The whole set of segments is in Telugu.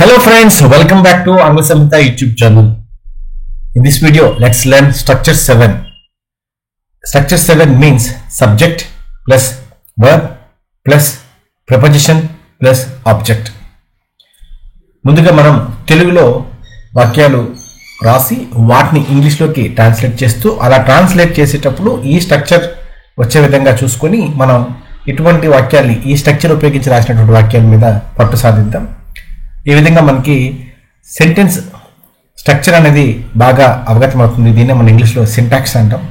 Hello friends, welcome back to Angla Samhita YouTube channel. In this video, let's learn structure 7. Structure 7 means subject plus verb plus preposition plus object. ముందుగా మనం తెలుగులో వాక్యాలు రాసి వాటిని ఇంగ్లీష్లోకి ట్రాన్స్లేట్ చేస్తూ అలా ట్రాన్స్లేట్ చేసేటప్పుడు ఈ స్ట్రక్చర్ వచ్చే విధంగా చూసుకొని మనం ఇటువంటి వాక్యాలు ఈ స్ట్రక్చర్ ఉపయోగించి రాసినటువంటి వాక్యాల మీద పట్టు సాధిద్దాం. ఈ విధంగా మనకి సెంటెన్స్ స్ట్రక్చర్ అనేది బాగా అవగతమవుతుంది. దీన్ని మనం ఇంగ్లీష్లో సింటాక్స్ అంటాం.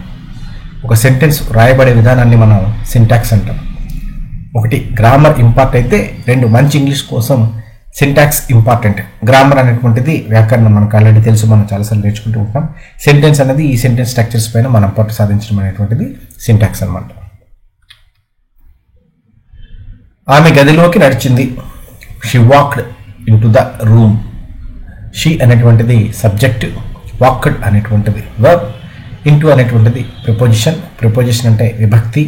ఒక సెంటెన్స్ రాయబడే విధానాన్ని మనం సింటాక్స్ అంటాం. ఒకటి గ్రామర్ ఇంపార్ట్ అయితే, రెండు మంచి ఇంగ్లీష్ కోసం సింటాక్స్ ఇంపార్టెంట్. గ్రామర్ అనేటువంటిది వ్యాకరణం మనకు ఆల్రెడీ తెలుసు, మనం చాలాసార్లు నేర్చుకుంటూ ఉంటాం. సెంటెన్స్ అనేది ఈ సెంటెన్స్ స్ట్రక్చర్స్ పైన మనం పట్టు సాధించడం అనేటువంటిది సింటాక్స్ అన్నమాట. ఆమె గదిలోకి నడిచింది. She walked into the room. She అనేటువంటిది సబ్జెక్ట్, వాక్డ్ అనేటువంటిది వర్బ్, ఇంటూ అనేటువంటిది ప్రిపోజిషన్. ప్రిపోజిషన్ అంటే విభక్తి.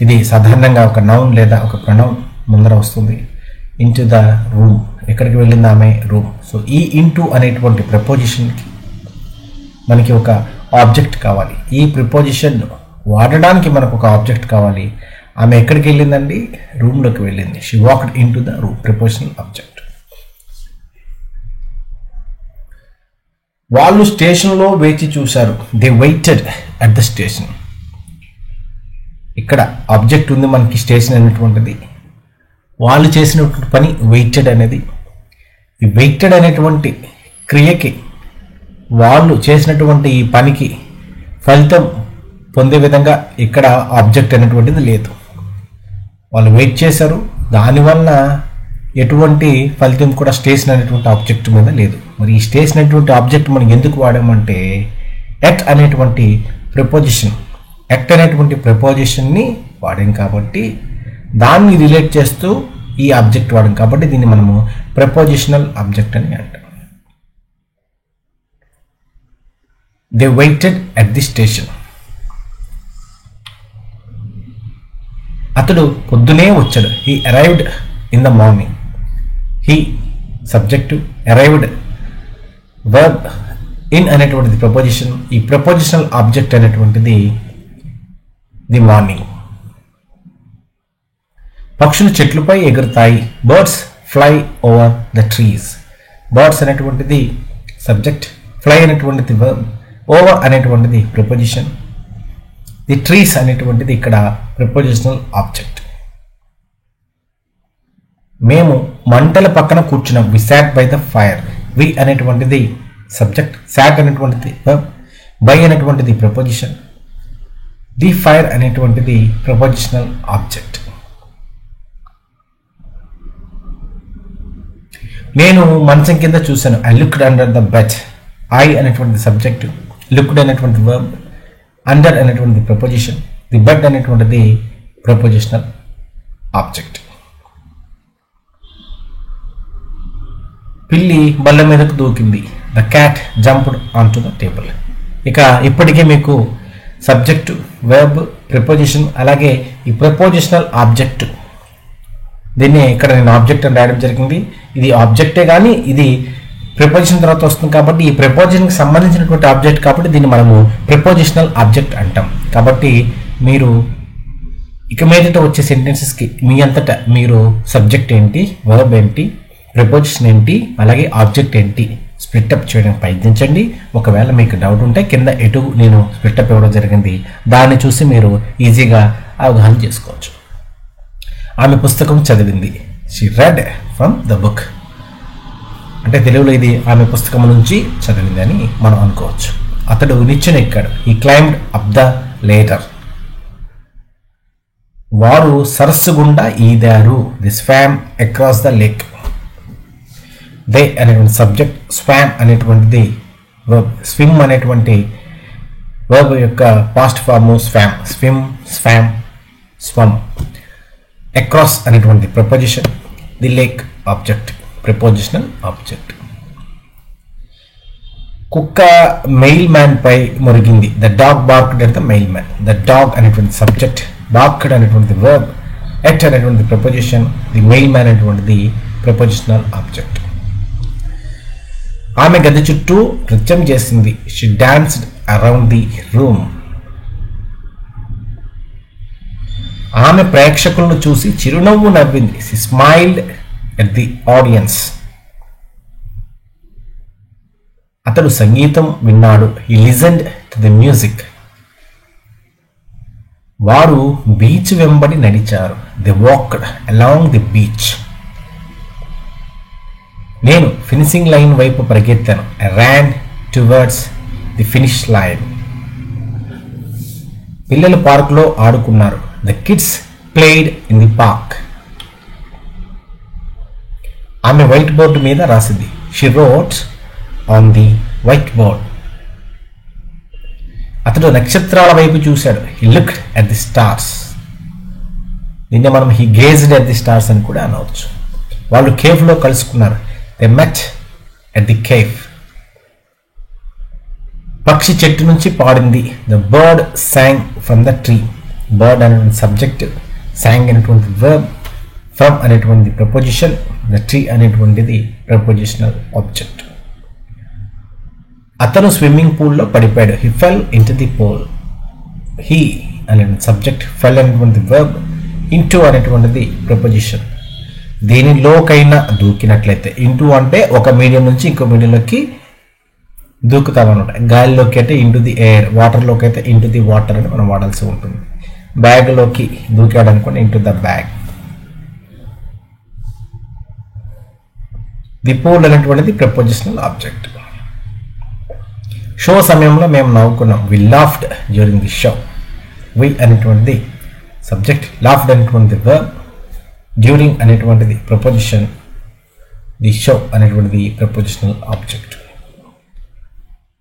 ఇది సాధారణంగా ఒక నౌన్ లేదా ఒక ప్రొనౌన్ ముందర వస్తుంది. ఇంటూ ద రూమ్, ఎక్కడికి వెళ్ళింది ఆమె? రూమ్. సో ఈ ఇంటూ అనేటువంటి ప్రిపోజిషన్కి మనకి ఒక ఆబ్జెక్ట్ కావాలి. ఈ ప్రిపోజిషన్ వాడడానికి మనకు ఒక ఆబ్జెక్ట్ కావాలి. ఆమె ఎక్కడికి వెళ్ళిందండి? రూమ్లోకి వెళ్ళింది. She walked into the room, prepositional object. వాళ్ళు స్టేషన్లో వేచి చూశారు. They waited at the station. ఇక్కడ ఆబ్జెక్ట్ ఉంది మనకి, స్టేషన్ అనేటువంటిది. వాళ్ళు చేసినటువంటి పని వెయిటెడ్ అనేది. ఈ వెయిటెడ్ అనేటువంటి క్రియకి, వాళ్ళు చేసినటువంటి ఈ పనికి ఫలితం పొందే విధంగా ఇక్కడ ఆబ్జెక్ట్ అనేటువంటిది లేదు. వాళ్ళు వెయిట్ చేశారు, దానివల్ల ఎటువంటి ఫలితం కూడా స్టేషన్ అనేటువంటి ఆబ్జెక్ట్ మీద లేదు. మరి ఈ స్టేషన్ అనేటువంటి ఆబ్జెక్ట్ మనం ఎందుకు వాడామంటే, ఎట్ అనేటువంటి ప్రిపోజిషన్, ఎట్ అనేటువంటి ప్రిపోజిషన్ని వాడాం కాబట్టి, దాన్ని రిలేట్ చేస్తూ ఈ ఆబ్జెక్ట్ వాడాం కాబట్టి దీన్ని మనము ప్రిపోజిషనల్ ఆబ్జెక్ట్ అని అంటాం. They waited at the station. అతడు పొద్దునే వచ్చాడు. He arrived in the morning. He subject, arrived verb, in అనేటువంటిది ప్రపోజిషన్. ఈ ప్రపోజిషనల్ ఆబ్జెక్ట్ అనేటువంటిది ది మార్నింగ్. పక్షులు చెట్లపై ఎగురుతాయి. Birds fly over the trees. Birds అనేటువంటిది సబ్జెక్ట్, ఫ్లై అనేటువంటిది వర్బ్, ఓవర్ అనేటువంటిది ప్రపోజిషన్. ది ట్రీస్ అనేటువంటిది ఇక్కడ ప్రిపోజిషనల్ ఆబ్జెక్ట్. మేము మంటల పక్కన కూర్చున్నాం. We sat by the fire. We అనేటువంటిది సబ్జెక్ట్, సాట్ అనేటువంటిది వర్బ్, బై అనేటువంటిది ప్రపోజిషన్. ది ఫైర్ అనేటువంటిది ప్రపోజిషనల్ ఆబ్జెక్ట్. నేను మంచం కింద చూశాను. I looked under the bed. I అనేటువంటిది సబ్జెక్ట్, లుక్డ్ అనేటువంటి వర్బ్, అండర్ అనేటువంటిది ప్రపోజిషన్. ది బెడ్ అనేటువంటిది ప్రపోజిషనల్ ఆబ్జెక్ట్. పిల్లి బల్ల మీదకు దూకింది. The cat jumped on to the table. ఇక ఇప్పటికే మీకు సబ్జెక్టు, వర్బ్, ప్రిపోజిషన్, అలాగే ఈ ప్రపోజిషనల్ ఆబ్జెక్ట్, దీన్ని ఇక్కడ నేను ఆబ్జెక్ట్ అని రాయడం జరిగింది. ఇది ఆబ్జెక్టే కానీ ఇది ప్రిపోజిషన్ తర్వాత వస్తుంది కాబట్టి ఈ ప్రిపోజిషన్కి సంబంధించినటువంటి ఆబ్జెక్ట్ కాబట్టి దీన్ని మనము ప్రిపోజిషనల్ ఆబ్జెక్ట్ అంటాం. కాబట్టి మీరు ఇక మీదట వచ్చే సెంటెన్సెస్కి మీ అంతటా మీరు సబ్జెక్ట్ ఏంటి, వర్బ్ ఏంటి, ప్రిపోజిషన్ ఏంటి, అలాగే ఆబ్జెక్ట్ ఏంటి స్ప్లిట్టప్ చేయడానికి ప్రయత్నించండి. ఒకవేళ మీకు డౌట్ ఉంటే కింద ఎటు నేను స్ప్లిట్టప్ ఇవ్వడం జరిగింది, దాన్ని చూసి మీరు ఈజీగా అవగాహన చేసుకోవచ్చు. ఆమె పుస్తకం చదివింది. She red from the book. అంటే తెలుగులో ఇది ఆమె పుస్తకం నుంచి చదివింది అని మనం అనుకోవచ్చు. అతడు నిచ్చెన ఎక్కాడు. He climbed up the ladder. వారు సరస్సు గుండా ఈదారు. They swam across the lake. They అనేటువంటి సబ్జెక్ట్, స్వామ్ అనేటువంటిది వర్బ్, స్విమ్ అనేటువంటి వర్బ్ యొక్క past form swam, swim, swam, swum. Across అనేటువంటి preposition. The lake object, prepositional object. కుక్క మెయిల్ మ్యాన్ పై మురిగింది. The dog barked at the mail man. The dog అనేటువంటి సబ్జెక్ట్, బార్క్డ్ అనేటువంటి వర్బ్, ఎట్ అనేటువంటి ప్రపోజిషన్, ది మెయిల్ మ్యాన్ అనేటువంటిది prepositional object. ఆమె గది చుట్టూ నృత్యం చేసింది. She danced around the room. ఆమె ప్రేక్షకులను చూసి చిరునవ్వు నవ్వింది. She smiled at the audience. అతడు సంగీతం విన్నాడు. He listened to the music. వారు బీచ్ వెంబడి నడిచారు. They walked along the beach. నేను ఫినిషింగ్ లైన్ వైపు పరిగెత్తాను. I ran towards the finish line. పిల్లలు పార్కులో ఆడుకున్నారు. The kids played in the park. ఆమె వైట్ బోర్డు మీద రాసింది. She wrote on the white board. అతడు నక్షత్రాల వైపు చూశాడు. He looked at the stars. దీన్ని మనం he gazed at the stars అని కూడా అనవచ్చు. వాళ్ళు కేవ్లో కలుసుకున్నారు. They met at the cave. పక్షి చెట్టు నుంచి పాడింది. The bird sang from the tree. Bird అనేటువంటి సబ్జెక్ట్, sang అనేటువంటి verb, from అనేటువంటి ప్రపోజిషన్, the tree అనేటువంటిది ప్రపోజిషనల్ ఆబ్జెక్ట్. అతను స్విమ్మింగ్ పూల్లో పడిపోయాడు. He fell into the pool. He అనేటువంటి సబ్జెక్ట్, fell అనేటువంటి verb, into అనేటువంటిది ప్రపోజిషన్. దేనిలోకైనా దూకినట్లయితే, ఇంటూ అంటే ఒక మీడియం నుంచి ఇంకో మీడియంలోకి దూకుతామన్నమాట. గాలిలోకి అయితే ఇంటూ ది ఎయిర్, వాటర్లోకి అయితే ఇంటూ ది వాటర్ అని మనం వాడాల్సి ఉంటుంది. బ్యాగ్లోకి దూకాడు అనుకోండి, into the bag. The pool అనేటువంటిది ప్రపోజిషనల్ ఆబ్జెక్ట్. షో సమయంలో మేము నవ్వుకున్నాం. వి లాఫ్డ్ డ్యూరింగ్ ది షో. వి అనేటువంటిది సబ్జెక్ట్, లాఫ్డ్ అనేటువంటిది వర్బ్, డ్యూరింగ్ అనేటువంటిది ప్రపోజిషన్, ది షో అనేటువంటిది ప్రపోజిషనల్ ఆబ్జెక్ట్.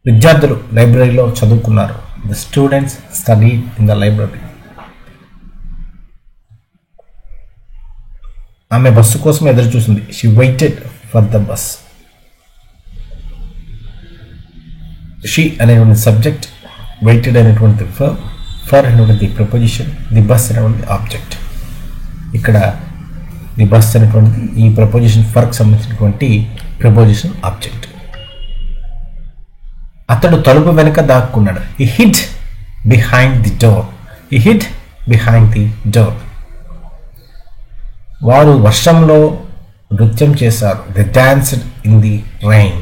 విద్యార్థులు లైబ్రరీలో చదువుకున్నారు. The students studied in the library. ఆమె బస్సు కోసం ఎదురు చూసింది. She waited for the bus. She అనేటువంటి సబ్జెక్ట్, వెయిటెడ్ అనేటువంటి వర్బ్, ఫర్ అనేటువంటి ప్రపోజిషన్, ది బస్ అనేటువంటి ఆబ్జెక్ట్. ఇక్కడ ది బస్ అనేటువంటిది ఈ ప్రపోజిషన్ ఫర్కి సంబంధించినటువంటి ప్రపోజిషన్ ఆబ్జెక్ట్. అతడు తలుపు వెనుక దాక్కున్నాడు. He hid behind the door. He hid behind the door. వారు వర్షంలో నృత్యం చేశారు. They danced in the rain.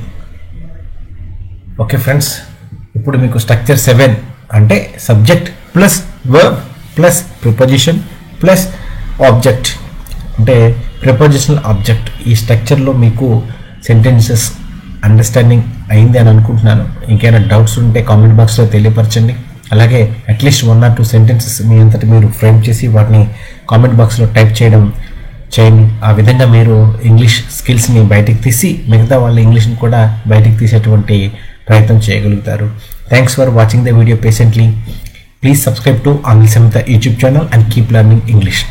Okay friends, ఇప్పుడు మీకు స్ట్రక్చర్ 7 అంటే subject plus verb plus preposition plus object అంటే ప్రిపోజిషనల్ ఆబ్జెక్ట్. ఈ స్ట్రక్చర్లో మీకు సెంటెన్సెస్ అండర్స్టాండింగ్ అయింది అని అనుకుంటున్నాను. ఇంకేమైనా డౌట్స్ ఉంటే కామెంట్ బాక్స్లో తెలియపరచండి. అలాగే అట్లీస్ట్ 1 or 2 సెంటెన్సెస్ మీ అంతటి మీరు ఫ్రేమ్ చేసి వాటిని కామెంట్ బాక్స్లో టైప్ చేయండి. ఆ విధంగా మీరు ఇంగ్లీష్ స్కిల్స్ని బయటికి తీసి మిగతా వాళ్ళ ఇంగ్లీష్ని కూడా బయటికి తీసేటువంటి ప్రయత్నం చేయగలుగుతారు. Thanks for watching the video patiently. Please subscribe to Aangla Samitha YouTube channel and keep learning English.